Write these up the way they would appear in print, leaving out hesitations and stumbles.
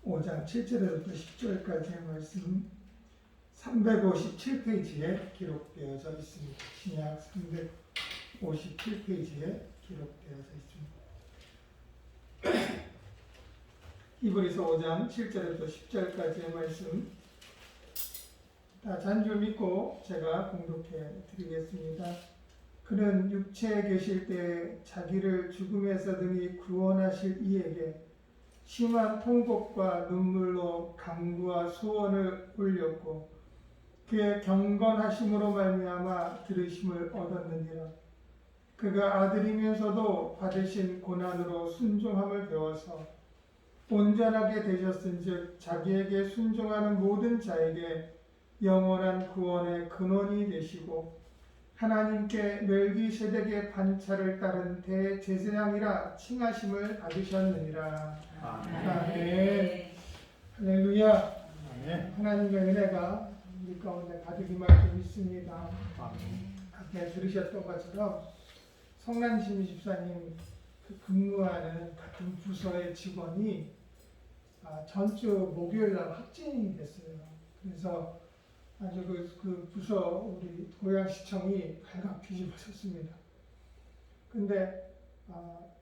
5장 7절에서부터 10절까지의 말씀 357페이지에 기록되어져 있습니다. 신약 357페이지에 기록되어져 있습니다. 히브리서 5장 7절에서 10절까지의 말씀 다 잔줄 믿고 제가 공독해 드리겠습니다. 그는 육체에 계실 때 자기를 죽음에서 등이 구원하실 이에게 심한 통곡과 눈물로 간구와 소원을 올렸고 그의 경건하심으로 말미암아 들으심을 얻었느니라. 그가 아들이면서도 받으신 고난으로 순종함을 배워서 온전하게 되셨은즉 자기에게 순종하는 모든 자에게 영원한 구원의 근원이 되시고 하나님께 멜기세덱의 반차를 따른 대제사장이라 칭하심을 받으셨느니라. 아멘. 할렐루야. 하나님의 은혜가 우리 가운데 가득 임할 줄 믿습니다. 앞에 들으셨던 것처럼 성란심 집사님 근무하는 같은 부서의 직원이 전주 목요일날 확진이 됐어요. 그래서 아주 그 부서 우리 고양시청이 발칵 뒤집어졌습니다. 근데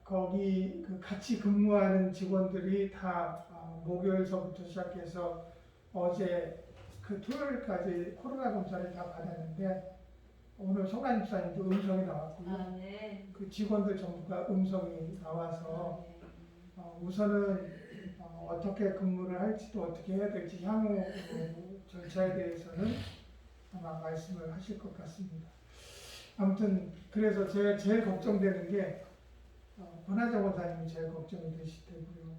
거기 그 같이 근무하는 직원들이 다 목요일서부터 시작해서 어제 그 토요일까지 코로나 검사를 다 받았는데 오늘 성란 집사님도 음성이 나왔고요. 네. 그 직원들 전부가 음성이 나와서 우선은 어떻게 근무를 할지도 어떻게 해야 될지 향후 절차에 대해서는 아마 말씀을 하실 것 같습니다. 아무튼 그래서 제가 제일 걱정되는 게 권하정 원사님이 제일 걱정이 되실 테고요.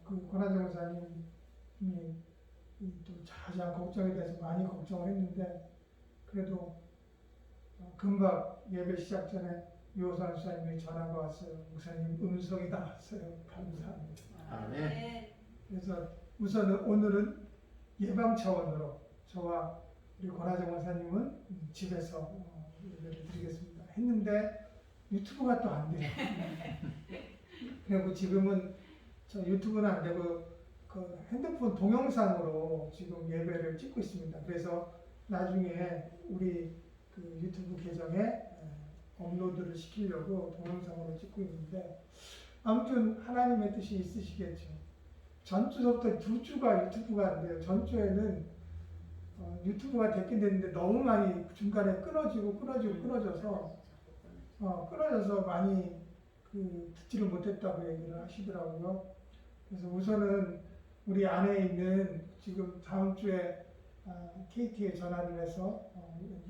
그 권하정 원사님이 또 자세한 걱정에 대해서 많이 걱정을 했는데 그래도 금방 예배 시작 전에 유호선 수사님이 전화가 왔어요. 목사님 음성이 나왔어요. 감사합니다. 아멘. 그래서 우선은 오늘은 예방 차원으로 저와 우리 권하정 원사님은 집에서 예배를 드리겠습니다. 했는데 유튜브가 또 안 돼요. 그리고 지금은 저 유튜브는 안 되고 그 핸드폰 동영상으로 지금 예배를 찍고 있습니다. 그래서 나중에 우리 그 유튜브 계정에 업로드를 시키려고 동영상으로 찍고 있는데 아무튼 하나님의 뜻이 있으시겠죠. 전주서부터 2주가 유튜브가 안 돼요. 전주에는 유튜브가 됐긴 됐는데 너무 많이 중간에 끊어져서 많이 듣지를 못했다고 얘기를 하시더라고요. 그래서 우선은 우리 안에 있는 지금 다음 주에 KT에 전화를 해서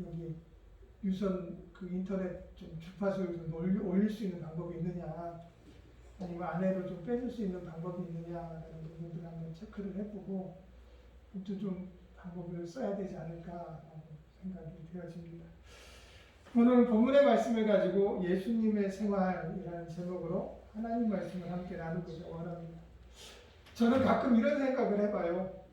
여기 유선 그 인터넷 좀 주파수를 좀 올릴 수 있는 방법이 있느냐 아니면 아내를 좀 빼줄 수 있는 방법이 있느냐라는 부분들을 한번 체크를 해보고 아무튼 좀 방법을 써야 되지 않을까 생각이 되어집니다. 오늘 본문의 말씀을 가지고 예수님의 생활이라는 제목으로 하나님 말씀을 함께 나누고자 원합니다. 저는 가끔 이런 생각을 해봐요.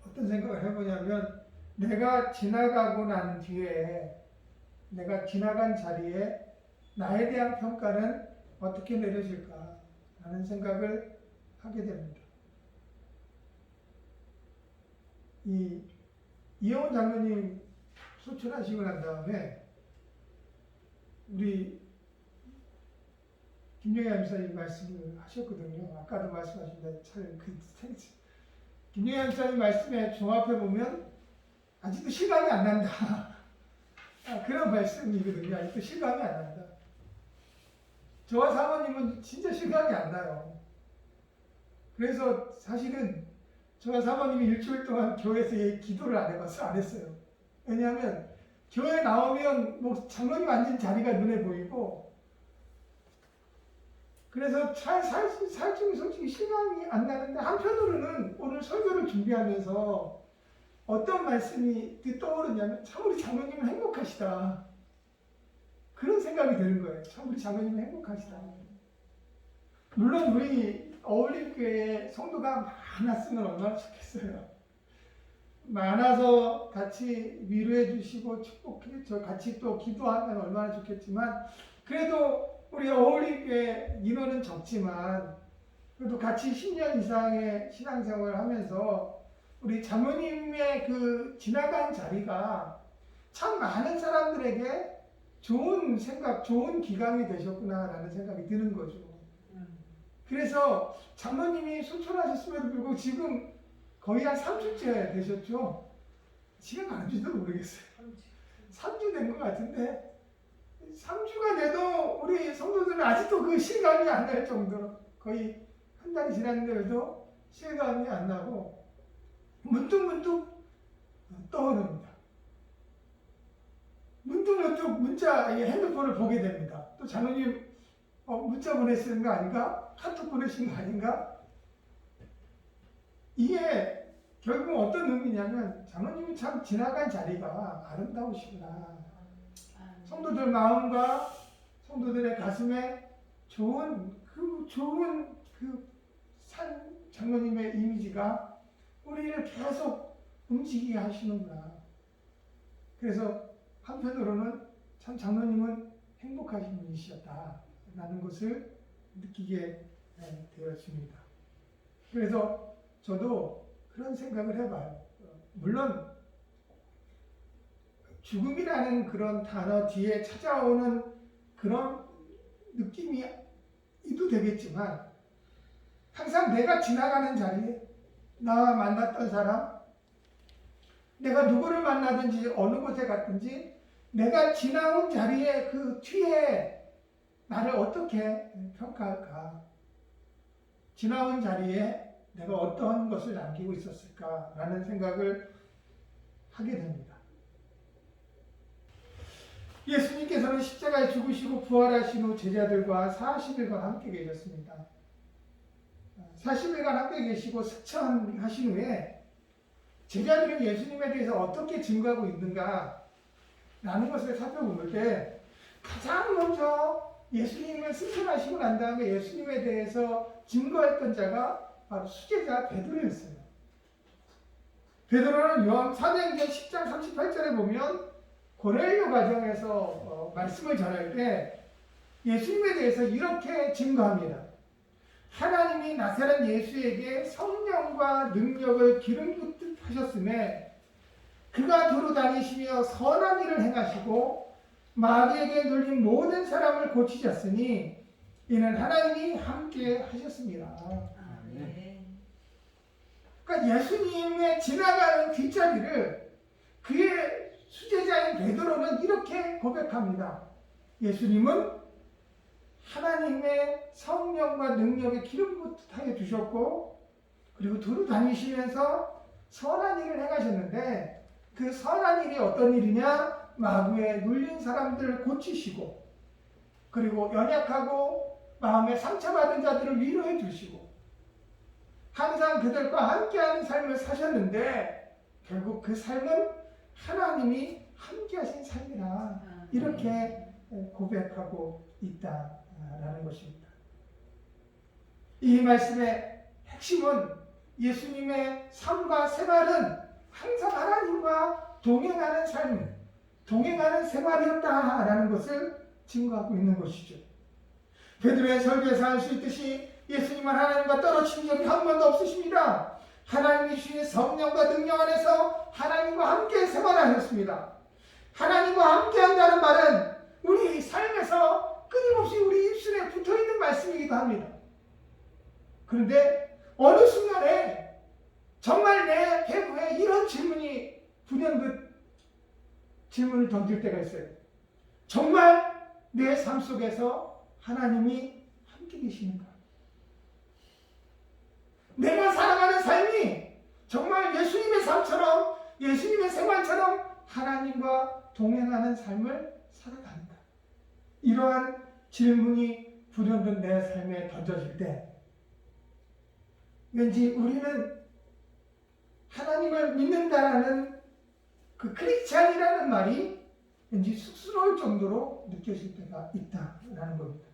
어떤 생각을 해보냐면 내가 지나가고 난 뒤에 내가 지나간 자리에 나에 대한 평가는 어떻게 내려질까 라는 생각을 하게 됩니다. 이영훈 장로님 소천하시고 난 다음에 우리 김영희 목사님 말씀을 하셨거든요. 아까도 말씀하셨는데 김영희 목사님 말씀에 종합해 보면 아직도 실감이 안 난다. 그런 말씀이거든요. 아직도 실감이 안 난다. 저와 사모님은 진짜 실감이 안 나요. 그래서 사실은 저와 사모님이 일주일 동안 교회에서 기도를 안 했어요. 왜냐하면 교회 나오면 뭐 장로님 앉은 자리가 눈에 보이고 그래서 솔직히 실감이 안 나는데 한편으로는 오늘 설교를 준비하면서 어떤 말씀이 떠오르냐면 참 우리 장로님은 행복하시다. 그런 생각이 드는 거예요. 참 우리 장로님은 행복하시다. 물론 우리 어울림교회 성도가 많았으면 얼마나 좋겠어요. 많아서 같이 위로해 주시고 축복해 저 같이 또 기도하면 얼마나 좋겠지만 그래도 우리 어울림교회 인원은 적지만 그래도 같이 10년 이상의 신앙생활을 하면서 우리 장로님의 그 지나간 자리가 참 많은 사람들에게 좋은 생각, 좋은 기감이 되셨구나라는 생각이 드는 거죠. 그래서 장로님이 순천하셨음에도 불구하고 지금 거의 한 3주째 되셨죠? 시간 가는지도 모르겠어요. 3주 된 것 같은데 3주가 돼도 우리 성도들은 아직도 그 실감이 안 날 정도로 거의 한 달이 지났는데도 실감이 안 나고 문득문득 떠오릅니다. 문득문득 문자, 핸드폰을 보게 됩니다. 또 장로님 문자 보내시는 거 아닌가? 카톡 보내신 거 아닌가? 이게 결국 어떤 의미냐면 장로님이 참 지나간 자리가 아름다우시구나. 성도들 마음과 성도들의 가슴에 좋은 장로님의 이미지가 우리를 계속 움직이게 하시는구나. 그래서 한편으로는 참 장로님은 행복하신 분이셨다라는 것을 느끼게 되었습니다. 그래서 저도 그런 생각을 해봐요. 물론 죽음이라는 그런 단어 뒤에 찾아오는 그런 느낌이 있도 되겠지만 항상 내가 지나가는 자리에 나와 만났던 사람, 내가 누구를 만나든지 어느 곳에 갔든지 내가 지나온 자리에 그 뒤에 나를 어떻게 평가할까? 지나온 자리에 내가 어떤 것을 남기고 있었을까라는 생각을 하게 됩니다. 예수님께서는 십자가에 죽으시고 부활하신 후 제자들과 40일간 함께 계셨습니다. 40일간 함께 계시고 승천하신 후에 제자들은 예수님에 대해서 어떻게 증거하고 있는가 라는 것을 살펴볼 때 가장 먼저 예수님을 승천하시고 난 다음에 예수님에 대해서 증거했던 자가 바로 수제자 베드로였어요. 베드로는 사도행전 10장 38절에 보면 고넬료 가정에서 말씀을 전할 때 예수님에 대해서 이렇게 증거합니다. 하나님이 나사렛 예수에게 성령과 능력을 기름 붓듯 하셨음에 그가 두루 다니시며 선한 일을 행하시고 마귀에게 눌린 모든 사람을 고치셨으니 이는 하나님이 함께 하셨습니다. 그러니까 예수님의 지나가는 뒷자리를 그의 수제자인 베드로는 이렇게 고백합니다. 예수님은 하나님의 성령과 능력에 기름 붓듯하게 두셨고 그리고 두루 다니시면서 선한 일을 행하셨는데 그 선한 일이 어떤 일이냐? 마귀에 눌린 사람들을 고치시고 그리고 연약하고 마음에 상처받은 자들을 위로해 주시고 항상 그들과 함께하는 삶을 사셨는데 결국 그 삶은 하나님이 함께하신 삶이라 이렇게 고백하고 있다라는 것입니다. 이 말씀의 핵심은 예수님의 삶과 생활은 항상 하나님과 동행하는 삶, 동행하는 생활이었다라는 것을 증거하고 있는 것이죠. 베드로의 설교에서 알 수 있듯이 예수님은 하나님과 떨어진 적이 한 번도 없으십니다. 하나님이 주신 성령과 능력 안에서 하나님과 함께 생활하셨습니다. 하나님과 함께 한다는 말은 우리 삶에서 끊임없이 우리 입술에 붙어있는 말씀이기도 합니다. 그런데 어느 순간에 정말 내 배후에 이런 질문이 불현듯 질문을 던질 때가 있어요. 정말 내 삶 속에서 하나님이 함께 계시는가? 내가 살아가는 삶이 정말 예수님의 삶처럼 예수님의 생활처럼 하나님과 동행하는 삶을 살아가는가? 이러한 질문이 불현듯 내 삶에 던져질 때 왠지 우리는 하나님을 믿는다라는 그 크리스찬이라는 말이 왠지 쑥스러울 정도로 느껴질 때가 있다라는 겁니다.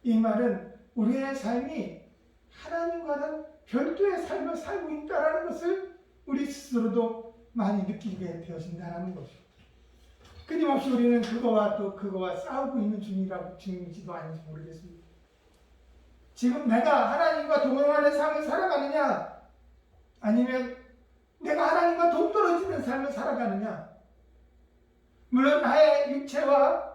이 말은 우리의 삶이 하나님과는 별도의 삶을 살고 있다는 것을 우리 스스로도 많이 느끼게 되어진다는 것이죠. 끊임없이 우리는 그거와 싸우고 있는 중이지도 아닌지 모르겠습니다. 지금 내가 하나님과 동행하는 삶을 살아가느냐, 아니면 내가 하나님과 동떨어지는 삶을 살아가느냐. 물론 나의 육체와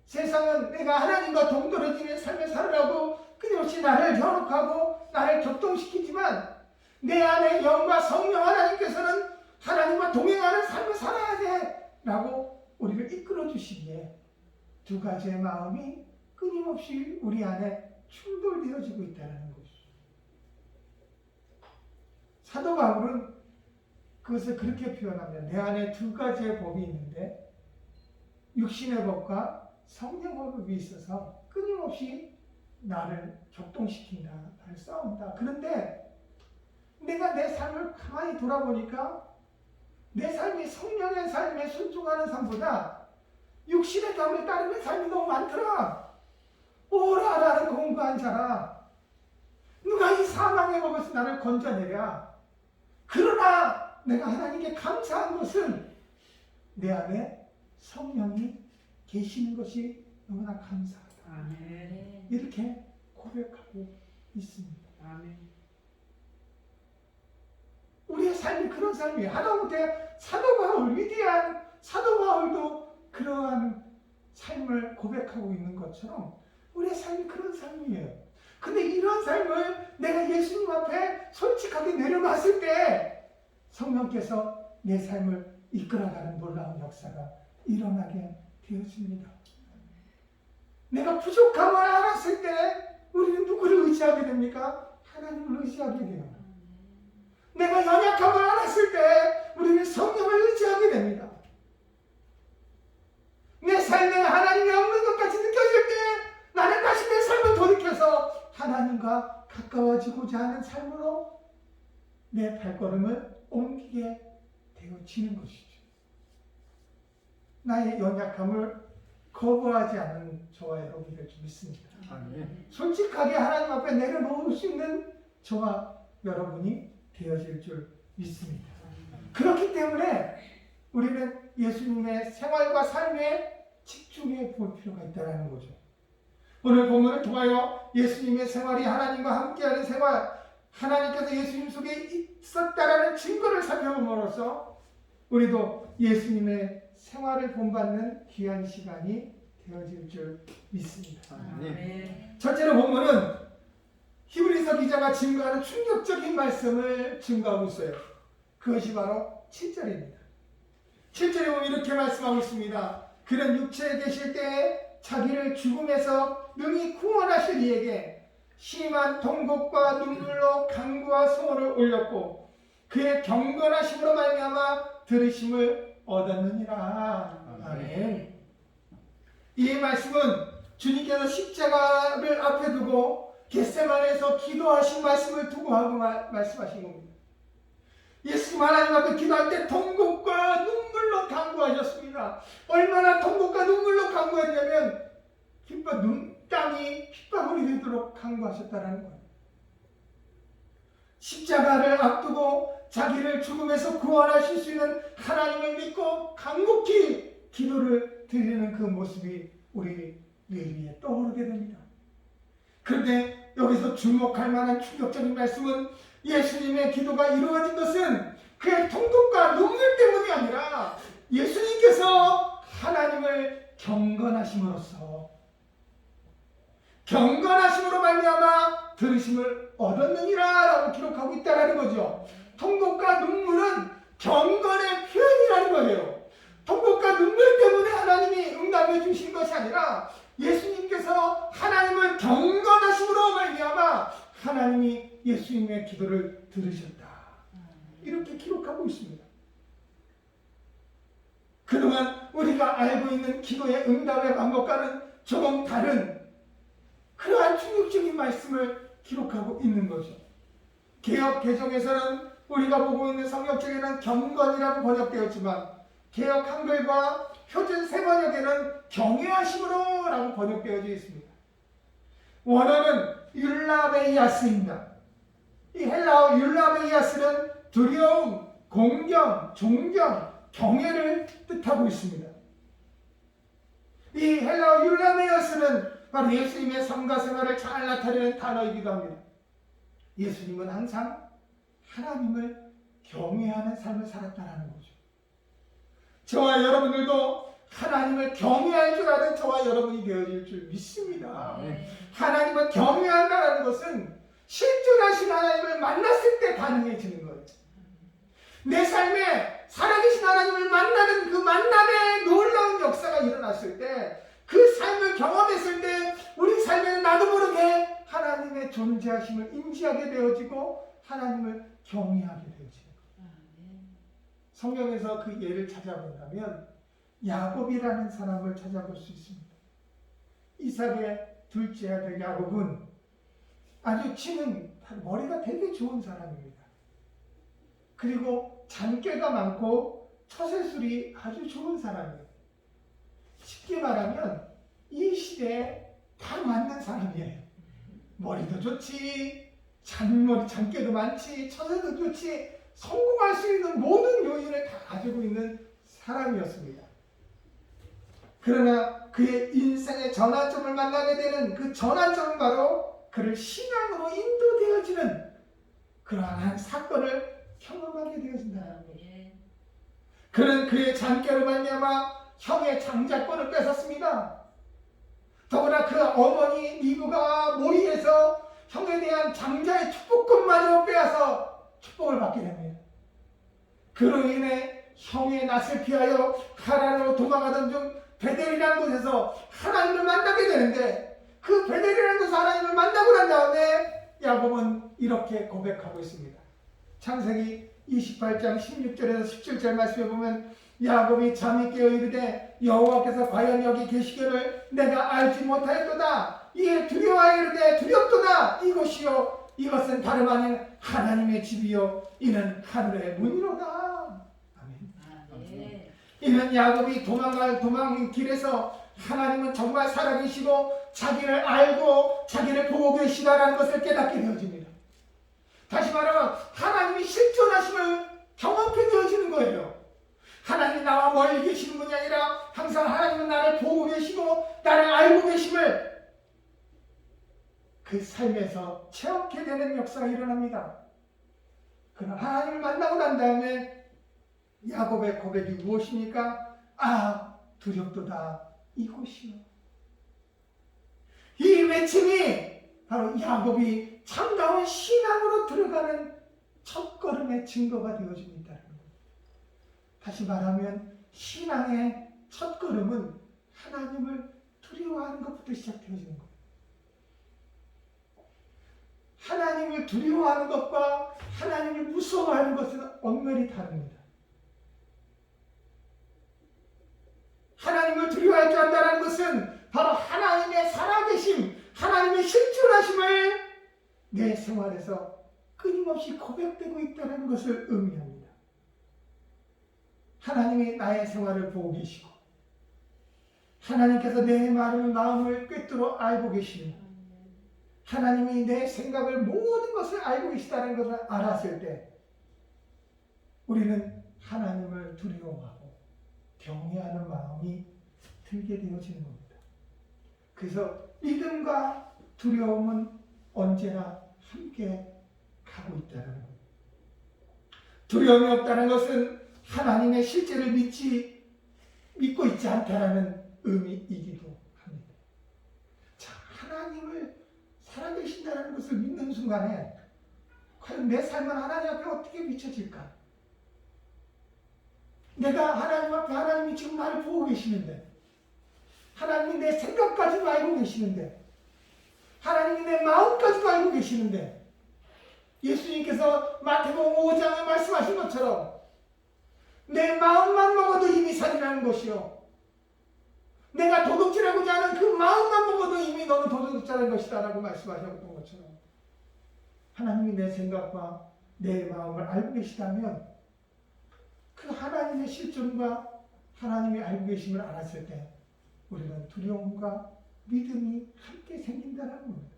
세상은 내가 하나님과 동떨어지는 삶을 살아가고 끊임없이 나를 현혹하고 나를 격동시키지만, 내 안에 영과 성령 하나님께서는 하나님과 동행하는 삶을 살아야 돼 라고 우리를 이끌어 주시기에 두 가지의 마음이 끊임없이 우리 안에 충돌되어지고 있다는 것이죠. 사도 바울은 그것을 그렇게 표현합니다. 내 안에 두 가지의 법이 있는데 육신의 법과 성령의 법이 있어서 끊임없이 나를 격동시킨다, 나를 싸운다. 그런데 내가 내 삶을 가만히 돌아보니까 내 삶이 성령의 삶에 순종하는 삶보다 육신의 삶을 따르는 삶이 너무 많더라. 오라 나는 공부한 자라. 누가 이 사망의 법에서 나를 건져내랴. 그러나 내가 하나님께 감사한 것은 내 안에 성령이 계시는 것이 너무나 감사하다. 아멘. 이렇게 고백하고 있습니다. 아멘. 우리의 삶이 그런 삶이에요. 하다못해 사도 바울, 위대한 사도 바울도 그러한 삶을 고백하고 있는 것처럼 우리의 삶이 그런 삶이에요. 근데 이런 삶을 내가 예수님 앞에 솔직하게 내려놨을 때 성령께서 내 삶을 이끌어가는 놀라운 역사가 일어나게 되어집니다. 내가 부족함을 알았을 때 우리는 누구를 의지하게 됩니까? 하나님을 의지하게 돼요. 내가 연약함을 알았을 때 우리는 성령을 의지하게 됩니다. 내 삶에 하나님이 없는 것 같이 느껴질 때 나는 다시 내 삶을 돌이켜서 하나님과 가까워지고자 하는 삶으로 내 발걸음을 옮기게 되어지는 것이죠. 나의 연약함을 거부하지 않는 저와 여러분이 될 줄 믿습니다. 아멘. 솔직하게 하나님 앞에 내려놓을 수 있는 저와 여러분이 되어질 줄 믿습니다. 그렇기 때문에 우리는 예수님의 생활과 삶에 집중해 볼 필요가 있다는 거죠. 오늘 본문을 통하여 예수님의 생활이 하나님과 함께하는 생활, 하나님께서 예수님 속에 있었다라는 증거를 살펴봄으로써 우리도 예수님의 생활을 본받는 귀한 시간이 되어질 줄 믿습니다. 아멘. 첫째로 본문은 히브리서 기자가 증거하는 충격적인 말씀을 증거하고 있어요. 그것이 바로 7절입니다. 7절에 보면 이렇게 말씀하고 있습니다. 그는 육체에 계실 때에 자기를 죽음에서 능히 구원하실 이에게 심한 통곡과 눈물로 간구와 소원을 올렸고 그의 경건하심으로 말미암아 들으심을 얻었느니라. 아멘. 이 말씀은 주님께서 십자가를 앞에 두고 겟세마네에서 기도하신 말씀을 두고 하고 말씀하신 겁니다. 예수님 하나님 앞에 기도할 때 통곡과 눈물로 간구하셨습니다. 얼마나 통곡과 눈물로 간구했냐면 땀이 핏방울이 되도록 간구하셨다는 거예요. 십자가를 앞두고 자기를 죽음에서 구원하실 수 있는 하나님을 믿고 간곡히 기도를 드리는 그 모습이 우리 뇌 위에 떠오르게 됩니다. 그런데 여기서 주목할 만한 충격적인 말씀은 예수님의 기도가 이루어진 것은 그의 통곡과 눈물 때문이 아니라 예수님께서 하나님을 경건하심으로 말미암아 들으심을 얻었느니라 라고 기록하고 있다는 거죠. 통곡과 눈물은 경건의 표현이라는 거예요. 통곡과 눈물 때문에 하나님이 응답해 주신 것이 아니라 예수님께서 하나님을 경건하심으로 말미암아 하나님이 예수님의 기도를 들으셨다. 이렇게 기록하고 있습니다. 그동안 우리가 알고 있는 기도의 응답의 방법과는 조금 다른 그러한 충격적인 말씀을 기록하고 있는 거죠. 개역 개정에서는 우리가 보고 있는 성경책에는 경건이라고 번역되었지만 개역 한글과 표준 세번역에는 경외하심으로 라고 번역되어져 있습니다. 원어는 율라베이아스입니다. 이 헬라어 율라베이아스는 두려움, 공경, 존경, 경외를 뜻하고 있습니다. 이 헬라어 율라베이아스는 바로 예수님의 삶과 생활을 잘 나타내는 단어이기도 합니다. 예수님은 항상 하나님을 경외하는 삶을 살았다는 거죠. 저와 여러분들도 하나님을 경외할 줄 아는 저와 여러분이 되어질 줄 믿습니다. 하나님을 경외한다는 것은 실존하신 하나님을 만났을 때 가능해지는 거예요. 내 삶에 살아계신 하나님을 만나는 그 만남의 놀라운 역사가 일어났을 때, 그 삶을 경험했을 때 우리 삶에는 나도 모르게 하나님의 존재하심을 인지하게 되어지고 하나님을 경외하게 되어지는 거예요. 성경에서 그 예를 찾아본다면 야곱이라는 사람을 찾아볼 수 있습니다. 이삭의 둘째 아들 야곱은 아주 치는 머리가 되게 좋은 사람입니다. 그리고 잔꾀가 많고 처세술이 아주 좋은 사람이에요. 쉽게 말하면 이 시대에 다 맞는 사람이에요. 머리도 좋지, 잔꾀도 많지, 처세도 좋지, 성공할 수 있는 모든 요인을 다 가지고 있는 사람이었습니다. 그러나 그의 인생의 전환점을 만나게 되는 그 전환점은 바로 그를 신앙으로 인도되어지는 그러한 사건을 경험하게 되어진다는 거죠. 그는 그의 잔꾀로 말미암아 형의 장자권을 뺏었습니다. 더구나 그 어머니 리브가 모의해서 형에 대한 장자의 축복권마저 빼앗아 축복을 받게 됩니다. 그로 인해 형의 낯을 피하여 하란으로 도망하던 중 베델이라는 곳에서 하나님을 만나게 되는데, 그 베델이라는 곳에서 하나님을 만나고 난 다음에 야곱은 이렇게 고백하고 있습니다. 창세기 28장 16절에서 17절 말씀에 보면, 야곱이 잠이 깨어 이르되 여호와께서 과연 여기 계시기를 내가 알지 못하였도다. 이에 두려워하여 이르되 두렵도다. 이곳이요 이것은 다름 아닌 하나님의 집이요 이는 하늘의 문이로다. 아멘. 이는 야곱이 도망 길에서 하나님은 정말 살아계시고 자기를 알고 자기를 보고 계시다라는 것을 깨닫게 되어집니다. 다시 말하면 하나님이 실존하심을 경험하게 되어지는 거예요. 하나님이 나와 멀리 계시는 분이 아니라 항상 하나님은 나를 보고 계시고 나를 알고 계심을 그 삶에서 체험하게 되는 역사가 일어납니다. 그러나 하나님을 만나고 난 다음에 야곱의 고백이 무엇입니까? 아, 두렵도다. 이곳이요. 이 외침이 바로 야곱이 참다운 신앙으로 들어가는 첫걸음의 증거가 되어집니다. 다시 말하면 신앙의 첫걸음은 하나님을 두려워하는 것부터 시작되어지는 거예요. 하나님을 두려워하는 것과 하나님을 무서워하는 것은 엄밀히 다릅니다. 하나님을 두려워할 줄 안다는 것은 바로 하나님의 살아계심, 하나님의 실존하심을 내 생활에서 끊임없이 고백되고 있다는 것을 의미합니다. 하나님이 나의 생활을 보고 계시고 하나님께서 내 마음을 꿰뚫어 알고 계시고 하나님이 내 생각을 모든 것을 알고 계시다는 것을 알았을 때 우리는 하나님을 두려워하고 경외하는 마음이 들게 되어지는 겁니다. 그래서 믿음과 두려움은 언제나 함께 가고 있다는 겁니다. 두려움이 없다는 것은 하나님의 실제를 믿고 있지 않다라는 의미이기도 합니다. 자, 하나님을 살아계신다는 것을 믿는 순간에 과연 내 삶은 하나님 앞에 어떻게 비춰질까? 내가 하나님 앞에 하나님이 지금 나를 보고 계시는데, 하나님이 내 생각까지도 알고 계시는데, 하나님이 내 마음까지도 알고 계시는데, 예수님께서 마태복음 5장에 말씀하신 것처럼 내 마음만 먹어도 이미 살인하는 것이요, 내가 도둑질하고자 하는 그 마음만 먹어도 이미 너는 도둑질하는 것이다 라고 말씀하셨던 것처럼 하나님이 내 생각과 내 마음을 알고 계시다면 그 하나님의 실존과 하나님이 알고 계심을 알았을 때 우리는 두려움과 믿음이 함께 생긴다는 겁니다.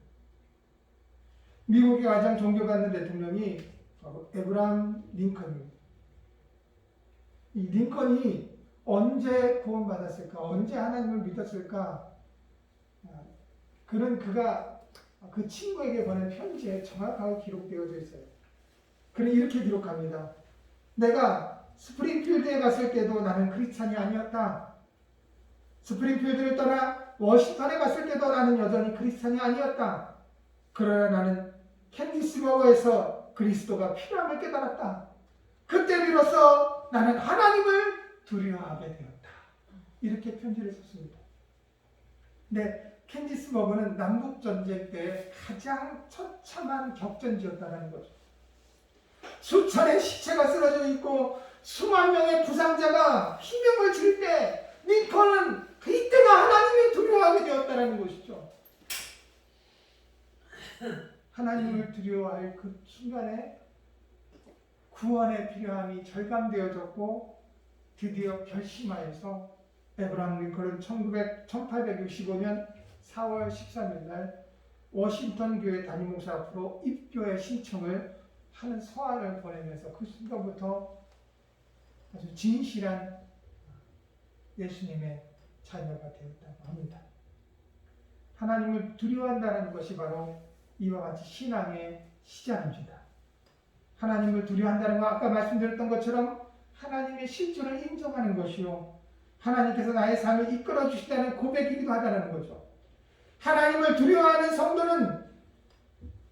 미국의 가장 존경받는 대통령이 바로 에브라함 링컨입니다. 이 링컨이 언제 구원받았을까? 언제 하나님을 믿었을까? 그는 그가 그 친구에게 보낸 편지에 정확하게 기록되어져 있어요. 그는 이렇게 기록합니다. 내가 스프링필드에 갔을 때도 나는 크리스찬이 아니었다. 스프링필드를 떠나 워싱턴에 갔을 때도 나는 여전히 크리스찬이 아니었다. 그러나 나는 캔디스버거에서 그리스도가 필요함을 깨달았다. 그때 비로소 나는 하나님을 두려워하게 되었다. 이렇게 편지를 썼습니다. 네, 캔디스버그는 남북전쟁 때 가장 처참한 격전지였다는 거죠. 수천의 시체가 쓰러져 있고 수만 명의 부상자가 희명을 지를 때 링컨은 이때가 하나님을 두려워하게 되었다는 것이죠. 하나님을 두려워할 그 순간에 구원의 필요함이 절감되어졌고 드디어 결심하여서 에브라함 링컨은 1865년 4월 13일 날 워싱턴 교회 담임 목사 앞으로 입교의 신청을 하는 서한을 보내면서 그 순간부터 아주 진실한 예수님의 자녀가 되었다고 합니다. 하나님을 두려워한다는 것이 바로 이와 같이 신앙의 시작입니다. 하나님을 두려워한다는 건 아까 말씀드렸던 것처럼 하나님의 실존을 인정하는 것이요, 하나님께서 나의 삶을 이끌어 주시다는 고백이기도 하다는 거죠. 하나님을 두려워하는 성도는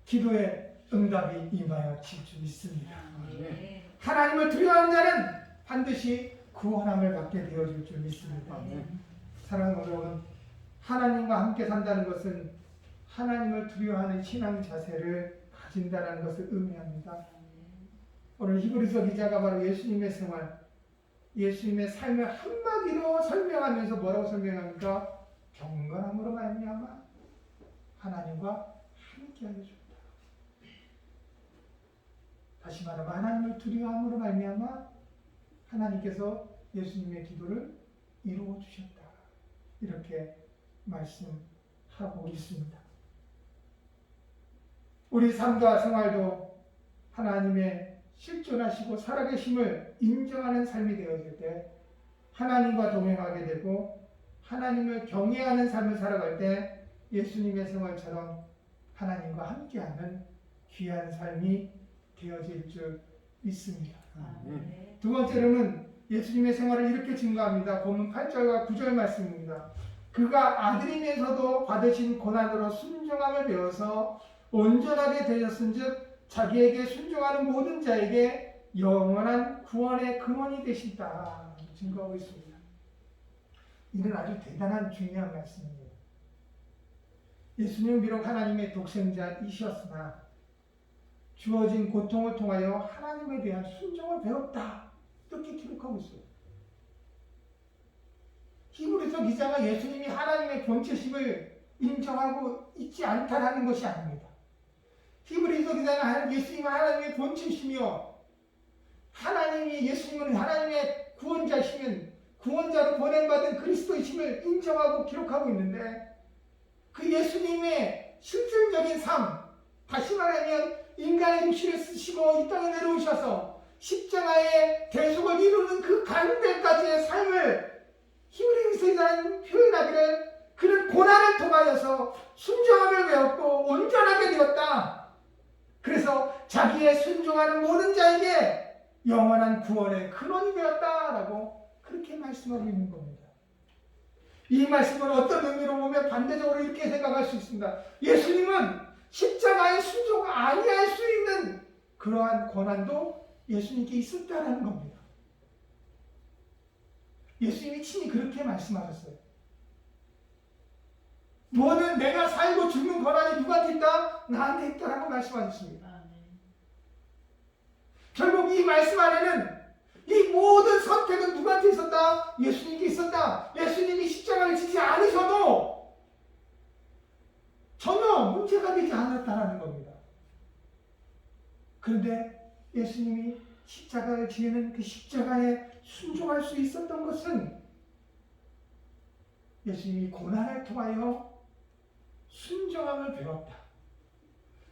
기도에 응답이 임하여 질 줄 믿습니다. 하나님을 두려워하는 자는 반드시 구원함을 받게 되어질 줄 믿습니다. 사랑하는 여러분, 하나님과 함께 산다는 것은 하나님을 두려워하는 신앙 자세를 가진다는 것을 의미합니다. 오늘 히브리서 기자가 바로 예수님의 생활, 예수님의 삶을 한마디로 설명하면서 뭐라고 설명합니까? 경건함으로 말미암아 하나님과 함께하여 줍니다. 다시 말하면 하나님을 두려워함으로 말미암아 하나님께서 예수님의 기도를 이루어 주셨다. 이렇게 말씀하고 있습니다. 우리 삶과 생활도 하나님의 실존하시고 살아계심을 인정하는 삶이 되어질 때 하나님과 동행하게 되고 하나님을 경외하는 삶을 살아갈 때 예수님의 생활처럼 하나님과 함께하는 귀한 삶이 되어질 줄 믿습니다. 두 번째로는 예수님의 생활을 이렇게 증거합니다. 본문 8절과 9절 말씀입니다. 그가 아들이면서도 받으신 고난으로 순종함을 배워서 온전하게 되셨은즉 자기에게 순종하는 모든 자에게 영원한 구원의 근원이 되신다 증거하고 있습니다. 이는 아주 대단한 중요한 말씀입니다. 예수님은 비록 하나님의 독생자이셨으나 주어진 고통을 통하여 하나님에 대한 순종을 배웠다 이렇게 기록하고 있어요. 히브리서 기자가 예수님이 하나님의 본체심을 인정하고 있지 않다라는 것이 아닙니다. 히브리서 기자가 예수님은 하나님의 본체시며 하나님이 예수님은 하나님의 구원자시면 구원자로 보냄받은 그리스도이심을 인정하고 기록하고 있는데 그 예수님의 실질적인 삶, 다시 말하면 인간의 육신을 쓰시고 이 땅에 내려오셔서 십자가의 대속을 이루는 그 가운데까지의 삶을 히브리서 기자는 표현하기를 그는 고난을 통하여서 순종함을 배웠고 온전하게 되었다. 그래서 자기의 순종하는 모든 자에게 영원한 구원의 근원이 되었다라고 그렇게 말씀하고 있는 겁니다. 이 말씀은 어떤 의미로 보면 반대적으로 이렇게 생각할 수 있습니다. 예수님은 십자가에 순종 아니할 수 있는 그러한 고난도 예수님께 있었다는 겁니다. 예수님이 친히 그렇게 말씀하셨어요. 너는 내가 살고 죽는 권한이 누구한테 있다? 나한테 있다라고 말씀하셨습니다. 결국 이 말씀 안에는 이 모든 선택은 누구한테 있었다? 예수님께 있었다. 예수님이 십자가를 지지 않으셔도 전혀 문제가 되지 않았다는 겁니다. 그런데 예수님이 십자가를 지는 그 십자가에 순종할 수 있었던 것은 예수님이 고난을 통하여 순종함을 배웠다.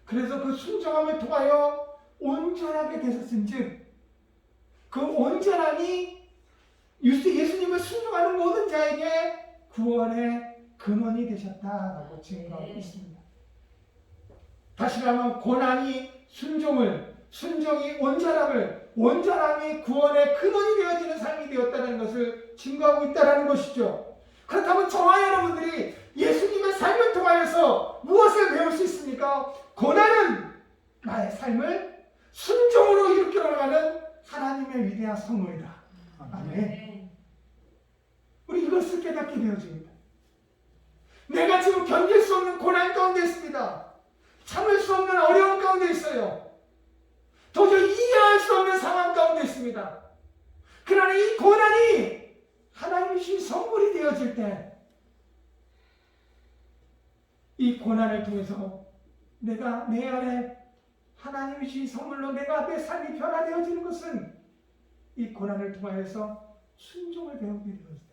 그래서 그 순종함을 통하여 온전하게 되셨은즉 그 온전함이 예수님을 순종하는 모든 자에게 구원의 근원이 되셨다라고 증거하고 있습니다. 다시 말하면 고난이 순종이 온전함이 구원의 근원이 되어지는 삶이 되었다는 것을 증거하고 있다는 것이죠. 그렇다면 저와 여러분들이 예수님의 삶을 통하여서 무엇을 배울 수 있습니까? 고난은 나의 삶을 순종으로 이끌어 나가는 하나님의 위대한 선물이다. 아멘. 우리 이것을 깨닫게 되어집니다. 내가 지금 견딜 수 없는 고난 가운데 있습니다. 참을 수 없는 어려움 가운데 있어요. 도저히 이해할 수 없는 상황 가운데 있습니다. 그러나 이 고난이 하나님이 주신 선물이 되어질 때 이 고난을 통해서 내가 내 안에 하나님이 주신 선물로 내가 내 삶이 변화되어지는 것은 이 고난을 통하여서 순종을 배우게 되어진다.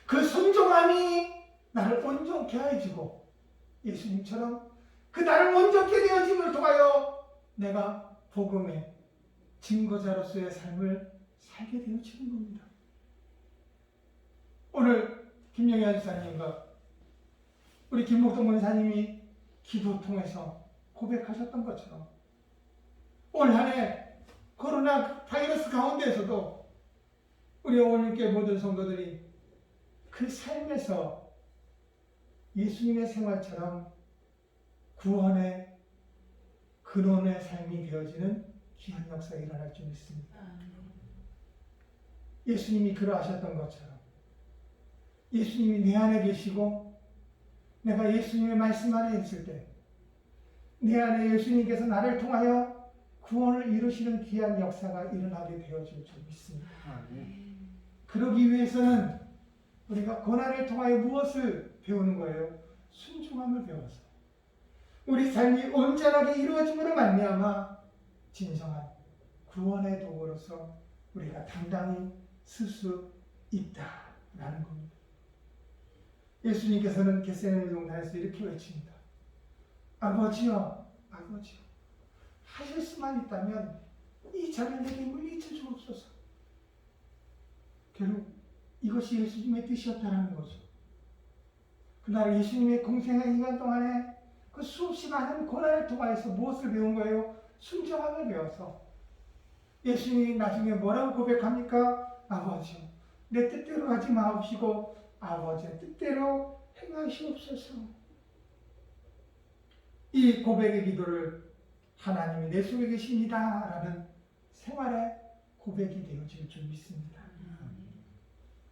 그 순종함이 나를 온전케 해주고 예수님처럼 그 나를 온전케 되어짐을 통하여 내가 복음의 증거자로서의 삶을 살게 되어지는 겁니다. 오늘 김영현 지사님과 우리 김목동 권사님이 기도 통해서 고백하셨던 것처럼 올 한해 코로나 바이러스 가운데에서도 우리 어머님께 모든 성도들이 그 삶에서 예수님의 생활처럼 구원의 근원의 삶이 되어지는 귀한 역사가 일어날 줄 믿습니다. 예수님이 그러하셨던 것처럼 예수님이 내 안에 계시고 내가 예수님의 말씀 안에 있을 때 내 안에 예수님께서 나를 통하여 구원을 이루시는 귀한 역사가 일어나게 되어질 줄 믿습니다. 그러기 위해서는 우리가 고난을 통하여 무엇을 배우는 거예요? 순종함을 배워서 우리 삶이 온전하게 이루어짐으로 말미암아 진정한 구원의 도구로서 우리가 당당히 쓸 수 있다라는 겁니다. 예수님께서는 겟세마네 동산에서 이렇게 외칩니다. 아버지여, 아버지여, 하실 수만 있다면 이 잔을 내게 물리쳐 주옵소서. 결국 이것이 예수님의 뜻이었다는 거죠. 그날 예수님의 공생의 기간 동안에 그 수없이 많은 고난을 통하여서 무엇을 배운 거예요? 순종함을 배워서 예수님이 나중에 뭐라고 고백합니까? 아버지요, 내 뜻대로 하지 마옵시고 아버지의 뜻대로 행하시옵소서. 이 고백의 기도를 하나님이 내 속에 계십니다 라는 생활의 고백이 되어질 줄 믿습니다.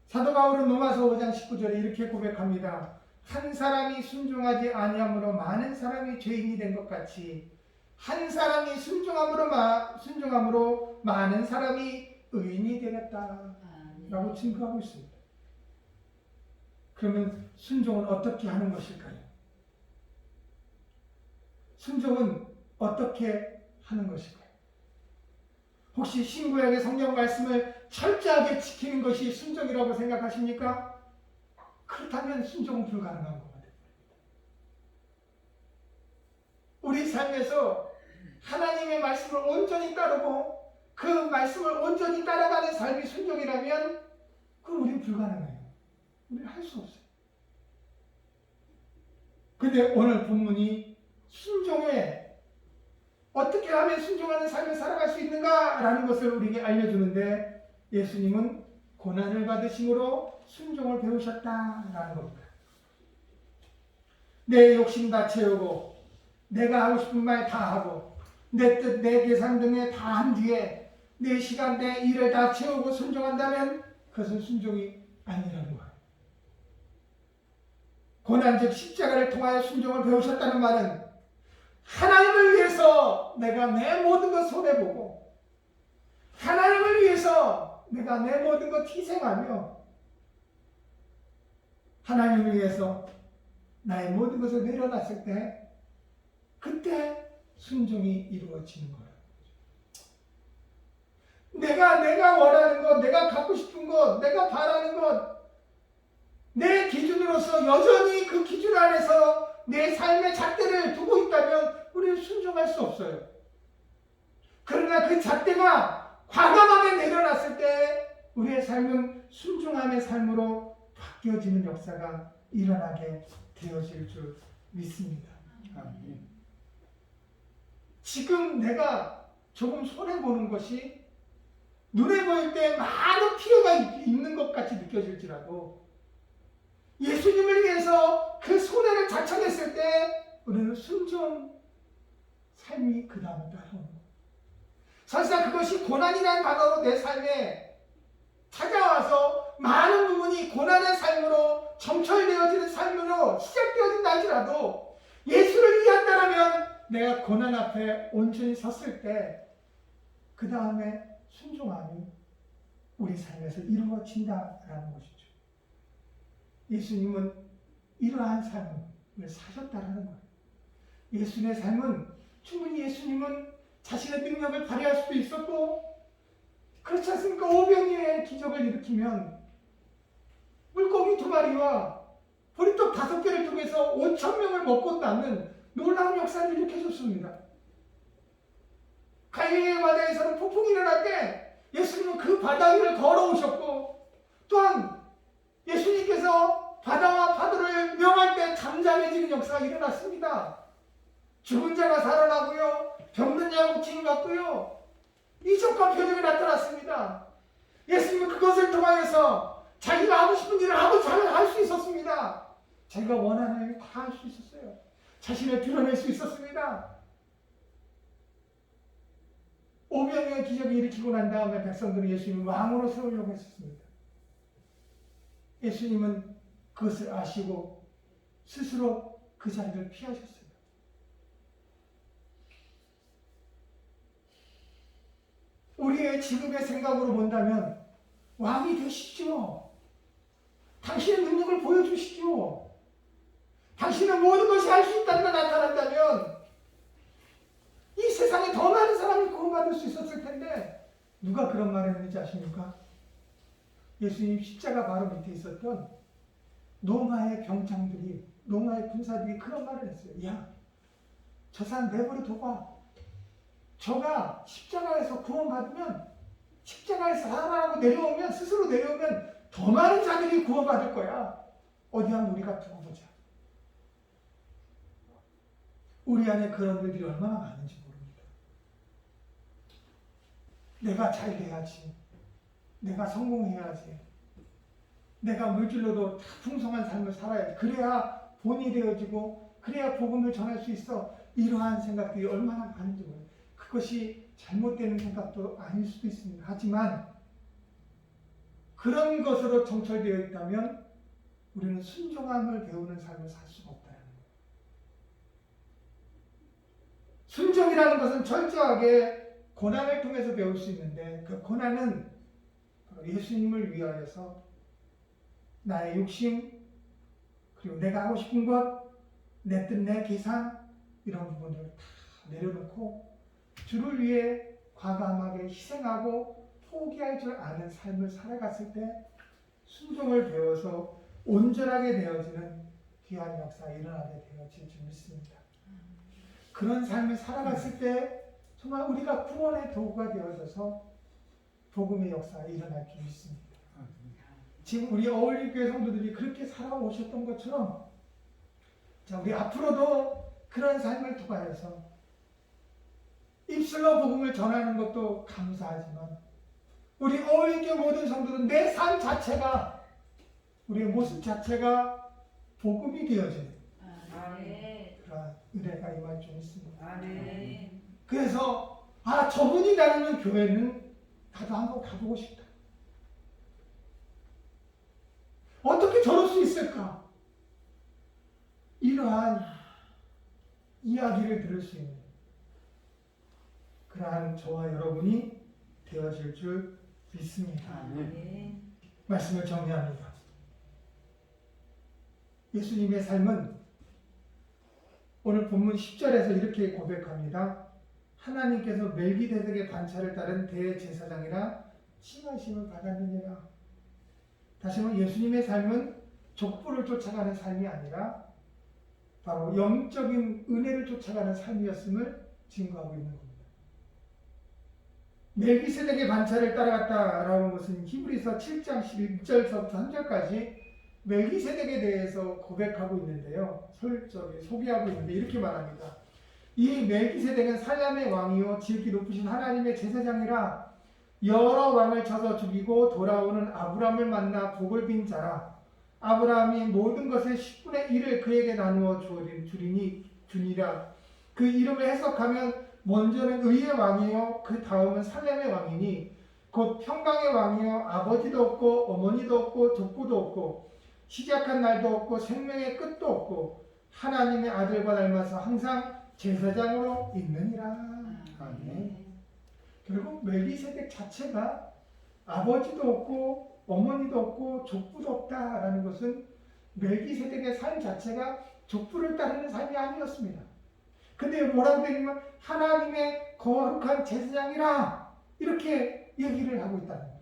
사도 바울은 로마서 5장 19절에 이렇게 고백합니다. 한 사람이 순종하지 아니함으로 많은 사람이 죄인이 된 것 같이 한 사람이 순종함으로 많은 사람이 의인이 되겠다 라고 증거하고 있습니다. 그러면 순종은 어떻게 하는 것일까요? 순종은 어떻게 하는 것일까요? 혹시 신구약의 성경 말씀을 철저하게 지키는 것이 순종이라고 생각하십니까? 그렇다면 순종은 불가능한 것 같아요. 우리 삶에서 하나님의 말씀을 온전히 따르고 그 말씀을 온전히 따라가는 삶이 순종이라면 그건 우리는 불가능해요. 우리는 할 수 없어요. 근데 오늘 본문이 순종에 어떻게 하면 순종하는 삶을 살아갈 수 있는가라는 것을 우리에게 알려주는데 예수님은 고난을 받으심으로 순종을 배우셨다라는 겁니다. 내 욕심 다 채우고 내가 하고 싶은 말 다 하고 내 뜻, 내 계산 등에 다 한 뒤에 내 시간, 내 일을 다 채우고 순종한다면 그것은 순종이 아니라는 거예요. 고난 즉 십자가를 통하여 순종을 배우셨다는 말은 하나님을 위해서 내가 내 모든 것 손해보고 하나님을 위해서 내가 내 모든 것 희생하며 하나님을 위해서 나의 모든 것을 내려놨을 때 그때 순종이 이루어지는 거예요. 내가 원하는 것, 내가 갖고 싶은 것, 내가 바라는 것, 내 기준으로서 여전히 그 기준 안에서 내 삶의 잣대를 두고 있다면 우리는 순종할 수 없어요. 그러나 그 잣대가 과감하게 내려놨을 때 우리의 삶은 순종함의 삶으로 바뀌어지는 역사가 일어나게 되어질 줄 믿습니다. 아멘. 지금 내가 조금 손해보는 것이 눈에 보일 때 많은 필요가 있는 것 같이 느껴질지라도 예수님을 위해서 그 손해를 자청했을 때 우리는 순종 삶이 그 다음에 따라오는 거예요. 사실상 그것이 고난이라는 단어로 내 삶에 찾아와서 많은 부분이 고난의 삶으로 점철되어지는 삶으로 시작되어진다 할지라도 예수를 위한다라면 내가 고난 앞에 온전히 섰을 때 그 다음에 순종함이 우리 삶에서 이루어진다라는 것이죠. 예수님은 이러한 삶을 사셨다라는 거예요. 예수님의 삶은 충분히 예수님은 자신의 능력을 발휘할 수도 있었고 그렇지 않습니까? 오병이어의 기적을 일으키면 물고기 2마리와 보리떡 5개를 통해서 5,000명을 먹고 남는 놀라운 역사를 일으켜줬습니다. 갈릴리 바다에서는 폭풍이 일어날 때 예수님은 그 바다 위를 걸어오셨고 또한 예수님께서 바다와 파도를 명할 때 잠잠해지는 역사가 일어났습니다. 죽은 자가 살아나고요. 병든 자가 고침을 받고요. 이적과 표적이 나타났습니다. 예수님은 그것을 통하여서 자기가 하고 싶은 일을 하고 잘 할 수 있었습니다. 자기가 원하는 일을 다 할 수 있었어요. 자신을 드러낼 수 있었습니다. 오병이어의 기적을 일으키고 난 다음에 백성들은 예수님을 왕으로 세우려고 했었습니다. 예수님은 그것을 아시고 스스로 그 자리를 피하셨어요. 우리의 지금의 생각으로 본다면 왕이 되시죠. 당신의 능력을 보여주시죠. 당신은 모든 것이 할 수 있다는 걸 나타난다면 이 세상에 더 많은 사람이 구원받을 수 있었을 텐데 누가 그런 말을 했는지 아십니까? 예수님 십자가 바로 밑에 있었던 로마의 병장들이 로마의 군사들이 그런 말을 했어요. 야, 저 사람 내버려 둬봐. 저가 십자가에서 구원받으면 십자가에서 살아나고 내려오면 스스로 내려오면 더 많은 자들이 구원받을 거야. 어디 한번 우리가 두고 보자. 우리 안에 그런 일들이 얼마나 많은지 모릅니다. 내가 잘 돼야지. 내가 성공해야지. 내가 물질로도 다 풍성한 삶을 살아야지. 그래야 본이 되어지고 그래야 복음을 전할 수 있어. 이러한 생각들이 얼마나 많은지 모릅니다. 그것이 잘못되는 생각도 아닐 수도 있습니다. 하지만 그런 것으로 정철되어 있다면 우리는 순종함을 배우는 삶을 살 수가 없다는 거예요. 순종이라는 것은 철저하게 고난을 통해서 배울 수 있는데 그 고난은 예수님을 위하여서 나의 욕심 그리고 내가 하고 싶은 것, 내 뜻, 내 계산 이런 부분들을 다 내려놓고 주를 위해 과감하게 희생하고 포기할 줄 아는 삶을 살아갔을 때 순종을 배워서 온전하게 되어지는 귀한 역사가 일어나게 되어질 줄 믿습니다. 그런 삶을 살아갔을 때 정말 우리가 구원의 도구가 되어져서 복음의 역사가 일어날 줄 믿습니다. 지금 우리 어울리교회 성도들이 그렇게 살아오셨던 것처럼 자, 우리 앞으로도 그런 삶을 통하여서 입술로 복음을 전하는 것도 감사하지만 우리 어울리교회 모든 성도들은 내 삶 자체가 우리의 모습 자체가 복음이 되어지는 그런 은혜가 임할 줄 믿습니다. 그래서 저분이 다니는 교회는 나도 한번 가보고 싶다. 어떻게 저럴 수 있을까? 이러한 이야기를 들을 수 있는 그러한 저와 여러분이 되어질 줄 믿습니다. 말씀을 정리합니다. 예수님의 삶은 오늘 본문 10절에서 이렇게 고백합니다. 하나님께서 멜기세덱의 반차를 따른 대제사장이라 칭하심을 받았느니라. 다시 한번 예수님의 삶은 족보를 쫓아가는 삶이 아니라 바로 영적인 은혜를 쫓아가는 삶이었음을 증거하고 있는 겁니다. 멜기세덱의 반차를 따라갔다라는 것은 히브리서 7장 11절서부터 3절까지 멜기세덱에 대해서 고백하고 있는데요. 소개하고 있는데 이렇게 말합니다. 이 멜기세덱은 살렘의 왕이요 지극히 높으신 하나님의 제사장이라 여러 왕을 쳐서 죽이고 돌아오는 아브라함을 만나 복을 빈 자라. 아브라함이 모든 것의 10분의 1을 그에게 나누어 주니라. 그 이름을 해석하면 먼저는 의의 왕이요 그 다음은 살렘의 왕이니 곧 평강의 왕이요 아버지도 없고 어머니도 없고 족보도 없고 시작한 날도 없고 생명의 끝도 없고 하나님의 아들과 닮아서 항상 제사장으로 있느니라. 아멘. 결국 멜기세덱 자체가 아버지도 없고 어머니도 없고 족부도 없다라는 것은 멜기세덱의 삶 자체가 족부를 따르는 삶이 아니었습니다. 근데 뭐라고 되냐면 하나님의 거룩한 제사장이라 이렇게 얘기를 하고 있다는 거죠.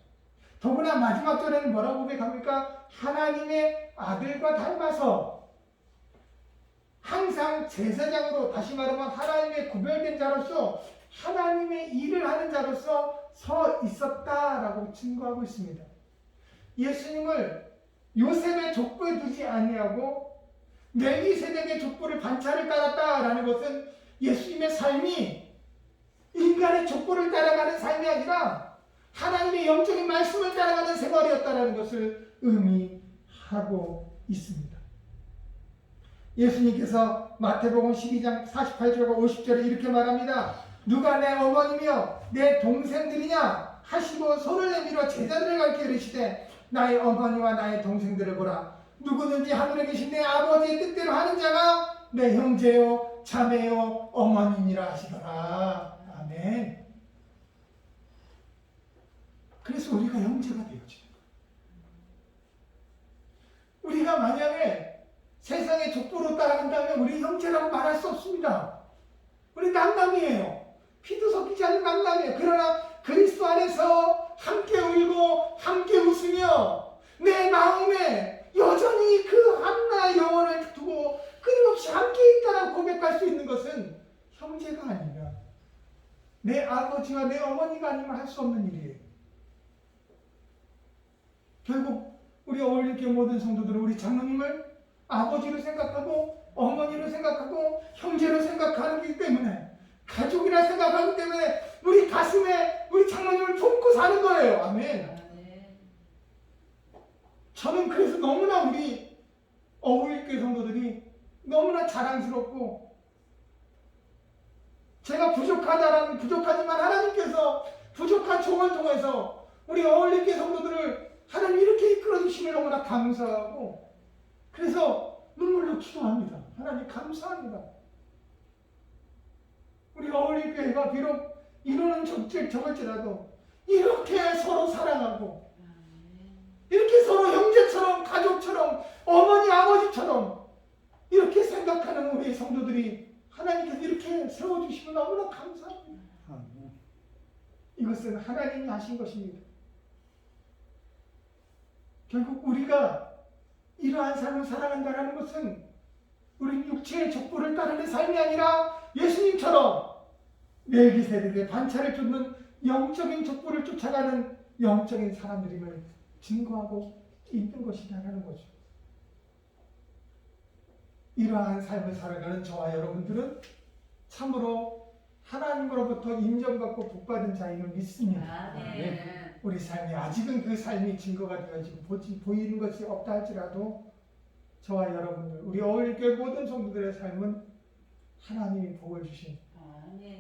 더구나 마지막 절에는 뭐라고 고백합니까? 하나님의 아들과 닮아서 항상 제사장으로, 다시 말하면 하나님의 구별된 자로서 하나님의 일을 하는 자로서 서 있었다라고 증거하고 있습니다. 예수님을 요셉의 족보에 두지 아니하고 멜기세덱의 족보를 반차를 따랐다라는 것은 예수님의 삶이 인간의 족보를 따라가는 삶이 아니라 하나님의 영적인 말씀을 따라가는 생활이었다는 것을 의미하고 있습니다. 예수님께서 마태복음 12장 48절과 50절에 이렇게 말합니다. 누가 내 어머니며 내 동생들이냐 하시고 손을 내밀어 제자들을 가르쳐 이르시되 나의 어머니와 나의 동생들을 보라. 누구든지 하늘에 계신 내 아버지의 뜻대로 하는 자가 내 형제요 자매요 어머니니라 하시더라. 아멘. 그래서 우리가 형제가 되어지는 거예요. 우리가 만약에 세상의 족보로 따라간다면 우리 형제라고 말할 수 없습니다. 우리 남남이에요. 피도 섞이지 않는 남남이에요. 그러나 그리스도 안에서 함께 울고 함께 웃으며 내 마음에 여전히 그 하나의 영혼을 두고 끊임없이 함께 있다라고 고백할 수 있는 것은 형제가 아니라 내 아버지와 내 어머니가 아니면 할 수 없는 일이에요. 결국 우리 어울리게 모든 성도들은 우리 장로님을 아버지로 생각하고 어머니로 생각하고 형제로 생각하기 때문에 가족이라 생각하기 때문에 우리 가슴에 우리 장로님을 품고 사는 거예요. 아멘. 저는 그래서 너무나 우리 어울리게 성도들이 너무나 자랑스럽고 제가 부족하지만 하나님께서 부족한 종을 통해서 우리 어울리게 성도들을 하나님 이렇게 이끌어 주시면 너무나 감사하고 그래서 눈물로 기도합니다. 하나님 감사합니다. 우리 어울리교회가 비록 이루는 적을지라도 이렇게 서로 사랑하고 이렇게 서로 형제처럼 가족처럼 어머니 아버지처럼 이렇게 생각하는 우리 성도들이 하나님께서 이렇게 세워주시면 너무나 감사합니다. 이것은 하나님이 하신 것입니다. 결국 우리가 이러한 삶을 살아간다는 것은 우리 육체의 족보를 따르는 삶이 아니라 예수님처럼 멜기세덱의 반차를 쫓는 영적인 족보를 쫓아가는 영적인 사람들임을 증거하고 있는 것이다라는 거죠. 이러한 삶을 살아가는 저와 여러분들은 참으로 하나님으로부터 인정받고 복받은 자임을 믿습니다. 우리 삶이 아직은 그 삶이 증거가 되어지고 보이는 것이 없다 할지라도 저와 여러분들 우리 어울리교회 모든 성도들의 삶은 하나님이 복을 주신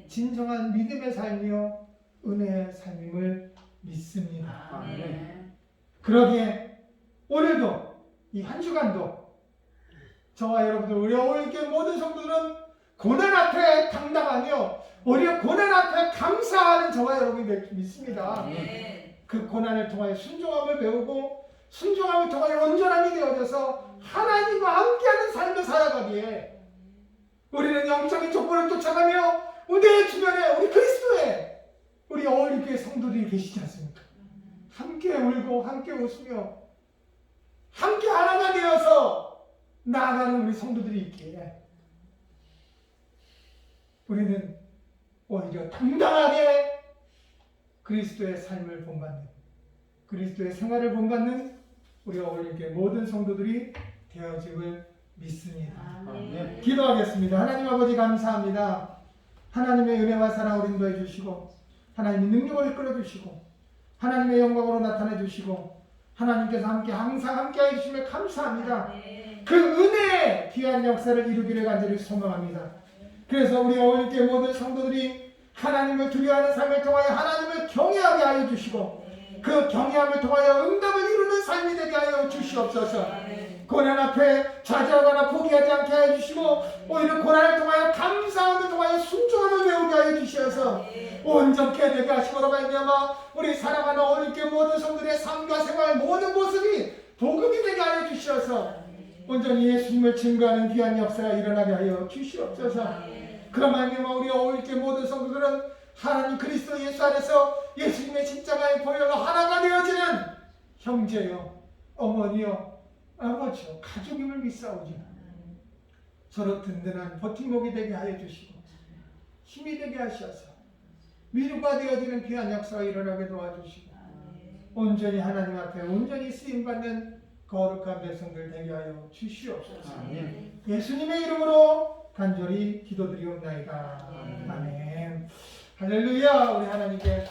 진정한 믿음의 삶이요 은혜의 삶임을 믿습니다. 그러기에 오늘도 이 한 주간도 저와 여러분들 우리 어울리교회 모든 성도들은 고난 앞에 당당하며 오히려 고난 앞에 감사하는 저와 여러분이 믿습니다. 그 고난을 통하여 순종함을 배우고 순종함을 통하여 온전함이 되어져서 하나님과 함께하는 삶을 살아가기에 우리는 영적인 족보를 쫓아가며 내 주변에 우리 그리스도의 우리 어울리교회 성도들이 계시지 않습니까? 함께 울고 함께 웃으며 함께 하나가 되어서 나아가는 우리 성도들이 있기에 우리는 오히려 당당하게 그리스도의 삶을 본받는 그리스도의 생활을 본받는 우리 어울림교회 모든 성도들이 되어짐을 믿습니다. 아멘. 기도하겠습니다. 하나님 아버지 감사합니다. 하나님의 은혜와 사랑을 인도해 주시고 하나님의 능력을 이끌어 주시고 하나님의 영광으로 나타내 주시고 하나님께서 항상 함께해 주시면 감사합니다. 그 은혜의 귀한 역사를 이루기를 간절히 소망합니다. 그래서 우리 어울림교회 모든 성도들이 하나님을 두려워하는 삶을 통하여 하나님을 경외하게 하여 주시고 그 경외함을 통하여 응답을 이루는 삶이 되게 하여 주시옵소서. 고난 앞에 좌절하거나 포기하지 않게 하여 주시고 오히려 고난을 통하여 감사함을 통하여 순종함을 배우게 하여 주셔서 온전케 되게 하시고로 말미암아 우리 사랑하는 어울림교회 모든 성도들의 삶과 생활 모든 모습이 복음이 되게 하여 주셔서 온전히 예수님을 증거하는 귀한 역사가 일어나게 하여 주시옵소서. 그런 말미암아 우리 어울림교회 모든 성도들은 하나님 그리스도 예수 안에서 예수님의 십자가의 보혈로 하나가 되어지는 형제요 어머니요 아버지요 가족임을 믿사오니 서로 든든한 버팀목이 되게 하여 주시고 힘이 되게 하셔서 위로가 되어지는 귀한 역사가 일어나게 도와주시고 온전히 하나님 앞에 온전히 쓰임받는 거룩한 백성들 되게 하여 주시옵소서. 예수님의 이름으로 간절히 기도드리옵나이다. 아멘. 할렐루야. 우리 하나님께